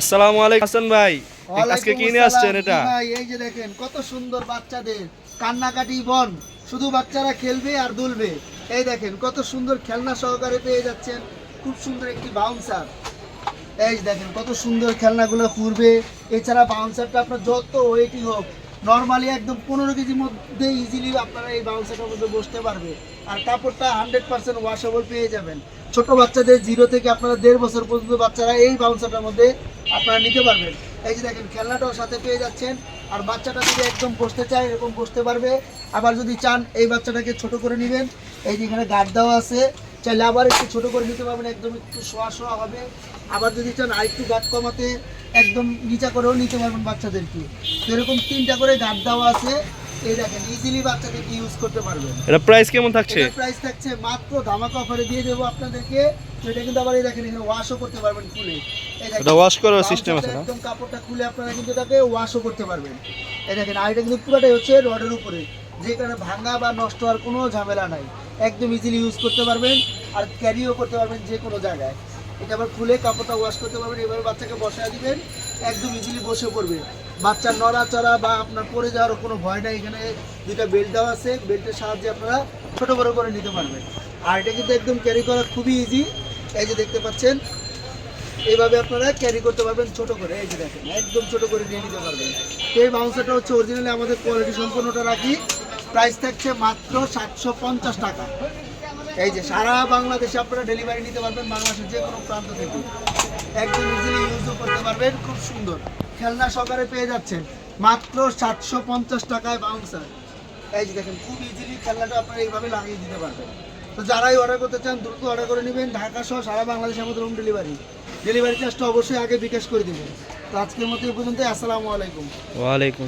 আসসালামু আলাইকুম হাসান ভাই, আজকে কি নিয়ে আসছেন এটা? ভাই এই যে দেখেন কত সুন্দর বাচ্চাদের কান্নাকাটি বন, শুধু বাচ্চারা খেলবে আর দুলবে। এই দেখেন কত সুন্দর খেলনা সহকারে পেয়ে যাচ্ছেন, খুব সুন্দর একটি বাউন্সার। এই দেখেন কত সুন্দর খেলনাগুলো ঘুরবে। এছাড়া বাউন্সারটা আপনার যত ওয়েটই হোক, নর্মালি একদম 15 কেজির মধ্যে ইজিলি আপনারা এই বাউন্সারটার মধ্যে বসতে পারবে। আর কাপড়টা 100% ওয়াশেবল পেয়ে যাবেন। ছোট বাচ্চাদের 0 থেকে আপনারা 1.5 বছর পর্যন্ত বাচ্চারা এই বাউন্সারটার মধ্যে আপনারা নিতে পারবেন। এই যে দেখেন খেলনাটাও সাথে পেয়ে যাচ্ছেন। আর বাচ্চাটা যদি একদম বসতে চায় এরকম বসতে পারবে। আবার যদি চান এই বাচ্চাটাকে ছোট করে নেবেন, এই যে এখানে গার্ড দেওয়া আছে, চাইলে আবার একটু ছোট করে নিতে পারবেন, একদম একটু শোয়া শোয়া হবে। আবার যদি চান আরেকটু গার্ড কমাতে একদম নিচা করেও নিতে পারবেন বাচ্চাদেরকে। তো এরকম 3টা করে গার্ড দেওয়া আছে। এই দেখেন ইজিলি বাচ্চাদেরকে ইউজ করতে পারবেন। এটা প্রাইস কেমন থাকছে? প্রাইস থাকছে মাত্র ধামাকা অফারে দিয়ে দেবো আপনাদেরকে। তো এটা কিন্তু আবার এই দেখেন এখানে ওয়াশও করতে পারবেন খুলে। এই দেখেন এটা ওয়াশ করার সিস্টেম আছে না? একদম কাপড়টা খুলে আপনারা কিন্তু এটাকে ওয়াশও করতে পারবেন। এই দেখেন আর এটা কিন্তু পুরোটাই হচ্ছে রডের উপরে, যে কারণে ভাঙা বা নষ্ট হওয়ার কোনো ঝামেলা নাই। একদম ইজিলি ইউজ করতে পারবেন আর ক্যারিও করতে পারবেন যে কোনো জায়গায়। এটা আবার খুলে কাপড়টা ওয়াশ করতে পারবেন। এভাবে বাচ্চাকে বসায় দিবেন, একদম ইজিলি বসে পড়বে। বাচ্চার নড়াচড়া বা আপনার পড়ে যাওয়ার কোনো ভয় নাই। এখানে 2টা বেল্ট দেওয়া আছে, বেল্টের সাহায্যে আপনারা ছোট বড় করে নিতে পারবেন। আর এটা কিন্তু একদম ক্যারি করা খুবই ইজি। এই যে দেখতে পাচ্ছেন এইভাবে আপনারা ক্যারি করতে পারবেন ছোট করে। এই যে দেখেন একদম ছোট করে নিয়ে নিতে পারবেন। তো এই বাউন্সারটা হচ্ছে অরিজিনালি আমাদের কোয়ালিটি সম্পূর্ণটা রাখি। প্রাইস থাকছে মাত্র 750 টাকা। এই যে সারা বাংলাদেশে আপনারা ডেলিভারি নিতে পারবেন, বাংলাদেশের যে কোনো প্রান্ত থেকে। একদম ইজিলি ইউজও করতে পারবেন। খুব সুন্দর খেলনা সহকারে পেয়ে যাচ্ছেন মাত্র 750 টাকায় বাউন্সার। এই যে দেখেন খুব ইজিলি খেলনাটা আপনারা এইভাবে লাগিয়ে দিতে পারবেন। তো যারাই অর্ডার করতে চান দ্রুত অর্ডার করে নেবেন। ঢাকা সহ সারা বাংলাদেশে আমাদের হোম ডেলিভারি। ডেলিভারি চার্জটা অবশ্যই আগে বিকাশ করে দেবেন। তো আজকের মতো এই পর্যন্ত। আসসালামু আলাইকুম। ওয়ালাইকুম